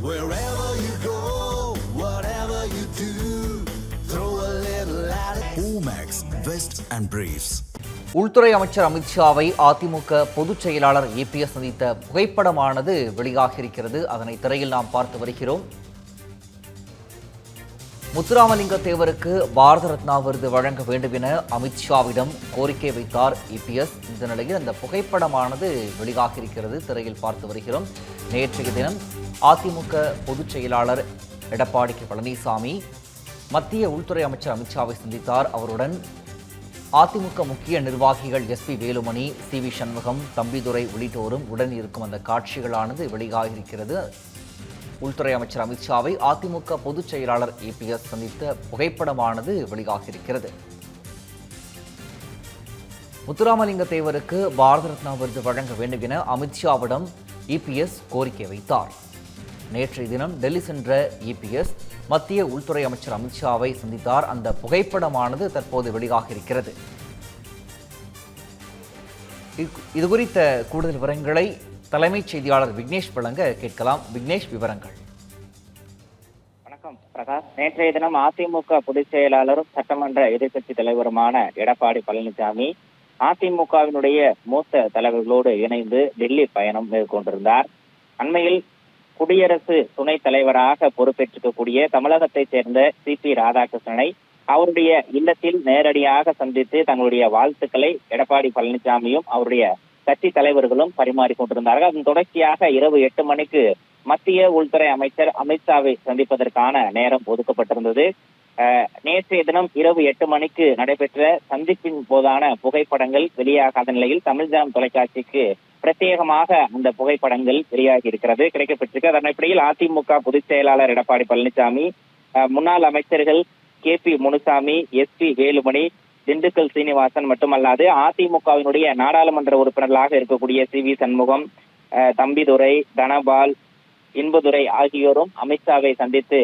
Wherever you go, whatever you do, throw a little at it. Omax, Vest and Briefs. உள்துறை அமைச்சர் அமித்ஷாவை அதிமுக பொதுச் செயலாளர் EPS சந்தித்த புகைப்படமானது வெளியாகியிருக்கிறது. அதனை திரையில் நாம் பார்த்து வருகிறோம். முத்துராமலிங்க தேவருக்கு பாரத ரத்னா விருது வழங்க வேண்டும் என அமித்ஷாவிடம் கோரிக்கை வைத்தார் EPS. இந்த நிலையில் அந்த புகைப்படமானது வெளியாகியிருக்கிறது. திரையில் பார்த்து வருகிறோம். நேற்றைய தினம் அதிமுக பொதுச் செயலாளர் எடப்பாடி பழனிசாமி மத்திய உள்துறை அமைச்சர் அமித்ஷாவை சந்தித்தார். அவருடன் அதிமுக முக்கிய நிர்வாகிகள் SP வேலுமணி, CV சண்முகம், தம்பிதுரை உள்ளிட்டோரும் உடன் இருக்கும் அந்த காட்சிகளானது வெளியாகியிருக்கிறது. உள்துறை அமைச்சர் அமித்ஷாவை அதிமுக பொதுச் செயலாளர் EPS சந்தித்த புகைப்படமானது வெளியாகியிருக்கிறது. முத்துராமலிங்க தேவருக்கு பாரத ரத்னா விருது வழங்க வேண்டும் என அமித்ஷாவிடம் EPS கோரிக்கை வைத்தார். நேற்றைய தினம் டெல்லி சென்ற EPS மத்திய உள்துறை அமைச்சர் அமித்ஷாவை சந்தித்தார். அந்த புகைப்படமானது தற்போது வெளியாகியிருக்கிறது. இது குறித்த கூடுதல் விவரங்களை தலைமைச் செய்தியாளர் விக்னேஷ் வழங்க கேட்கலாம். விக்னேஷ், விவரங்கள். வணக்கம் பிரகாஷ். நேற்றைய தினம் அதிமுக பொதுச் செயலாளரும் சட்டமன்ற எதிர்க்கட்சி தலைவருமான எடப்பாடி பழனிசாமி அதிமுகவினுடைய மூத்த தலைவர்களோடு இணைந்து டெல்லி பயணம் மேற்கொண்டிருந்தார். அண்மையில் குடியரசு துணைத் தலைவராக பொறுப்பேற்றிருக்கக்கூடிய தமிழகத்தைச் சேர்ந்த CP ராதாகிருஷ்ணனை அவருடைய இல்லத்தில் நேரடியாக சந்தித்து தங்களுடைய வாழ்த்துக்களை எடப்பாடி பழனிசாமியும் அவருடைய கட்சி தலைவர்களும் பரிமாறிக்கொண்டிருந்தார்கள். அதன் தொடர்ச்சியாக இரவு 8 மணிக்கு மத்திய உள்துறை அமைச்சர் அமித்ஷாவை சந்திப்பதற்கான நேரம் ஒதுக்கப்பட்டிருந்தது. நேற்றைய தினம் இரவு 8 மணிக்கு நடைபெற்ற சந்திப்பின் போதான புகைப்படங்கள் வெளியாகாத நிலையில் தமிழ் ஜனம் தொலைக்காட்சிக்கு பிரத்யேகமாக அந்த புகைப்படங்கள் வெளியாகி இருக்கிறது, கிடைக்கப்பட்டிருக்கு. அதன் அடிப்படையில் அதிமுக பொதுச் செயலாளர் எடப்பாடி பழனிசாமி, முன்னாள் அமைச்சர்கள் KP முனுசாமி, SP வேலுமணி, திண்டுக்கல் சீனிவாசன் மட்டுமல்லாது அதிமுகவினுடைய நாடாளுமன்ற உறுப்பினர்களாக இருக்கக்கூடிய CV சண்முகம், தம்பிதுரை, தனபால், இன்பதுரை ஆகியோரும் அமித்ஷாவை சந்தித்து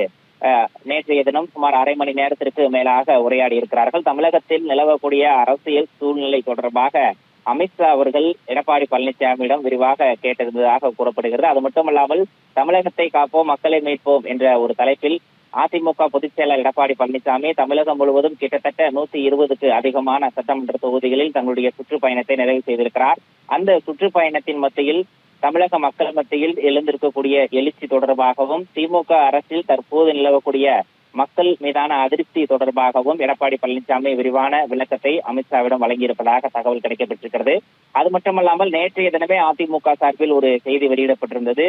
நேற்றைய தினம் சுமார் அரை மணி நேரத்திற்கு மேலாக உரையாடி இருக்கிறார்கள். தமிழகத்தில் நிலவக்கூடிய அரசியல் சூழ்நிலை தொடர்பாக அமித்ஷா அவர்கள் எடப்பாடி பழனிசாமியிடம் விரிவாக கேட்டிருந்ததாக கூறப்படுகிறது. அது மட்டுமல்லாமல் தமிழகத்தை காப்போம், மக்களை மீட்போம் என்ற ஒரு தலைப்பில் அதிமுக பொதுச் செயலாளர் எடப்பாடி பழனிசாமி தமிழகம் முழுவதும் கிட்டத்தட்ட 120க்கு அதிகமான சட்டமன்ற தொகுதிகளில் தங்களுடைய சுற்றுப்பயணத்தை நிறைவு செய்திருக்கிறார். அந்த சுற்றுப்பயணத்தின் மத்தியில் தமிழக மக்கள் மத்தியில் எழுந்திருக்கக்கூடிய எழுச்சி தொடர்பாகவும் திமுக அரசில் தற்போது நிலவக்கூடிய மக்கள் மீதான அதிருப்தி தொடர்பாகவும் எடப்பாடி பழனிசாமி விரிவான விளக்கத்தை அமித்ஷாவிடம் வழங்கியிருப்பதாக தகவல் கிடைக்கப்பட்டிருக்கிறது. அது மட்டுமல்லாமல் நேற்றைய தினமே அதிமுக சார்பில் ஒரு செய்தி வெளியிடப்பட்டிருந்தது.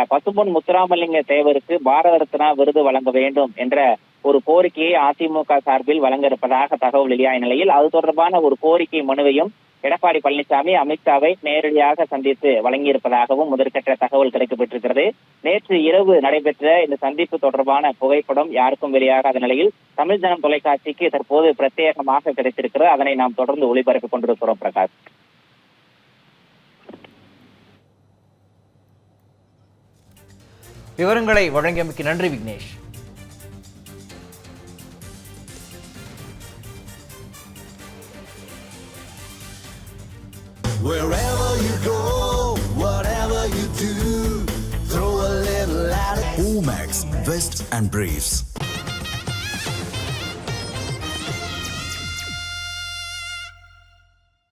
பசும்பொன் முத்துராமலிங்க தேவருக்கு பாரத ரத்னா விருது வழங்க வேண்டும் என்ற ஒரு கோரிக்கையை அதிமுக சார்பில் வழங்க இருப்பதாக தகவல் வெளியான நிலையில் அது தொடர்பான ஒரு கோரிக்கை மனுவையும் எடப்பாடி பழனிசாமி அமித்ஷாவை நேரடியாக சந்தித்து வழங்கியிருப்பதாகவும் முதற்கட்ட தகவல் கிடைக்கப்பட்டிருக்கிறது. நேற்று இரவு நடைபெற்ற இந்த சந்திப்பு தொடர்பான புகைப்படம் யாருக்கும் வெளியாகாத நிலையில் தமிழ் ஜனம் தொலைக்காட்சிக்கு தற்போது பிரத்யேகமாக கிடைத்திருக்கிறது. அதனை நாம் தொடர்ந்து ஒளிபரப்பிக் கொண்டிருக்கிறோம். பிரகாஷ், விவரங்களை வழங்கியமைக்கு நன்றி Vignesh. Wherever you go, whatever you do, throw a little at it. Omax, Vest and Briefs.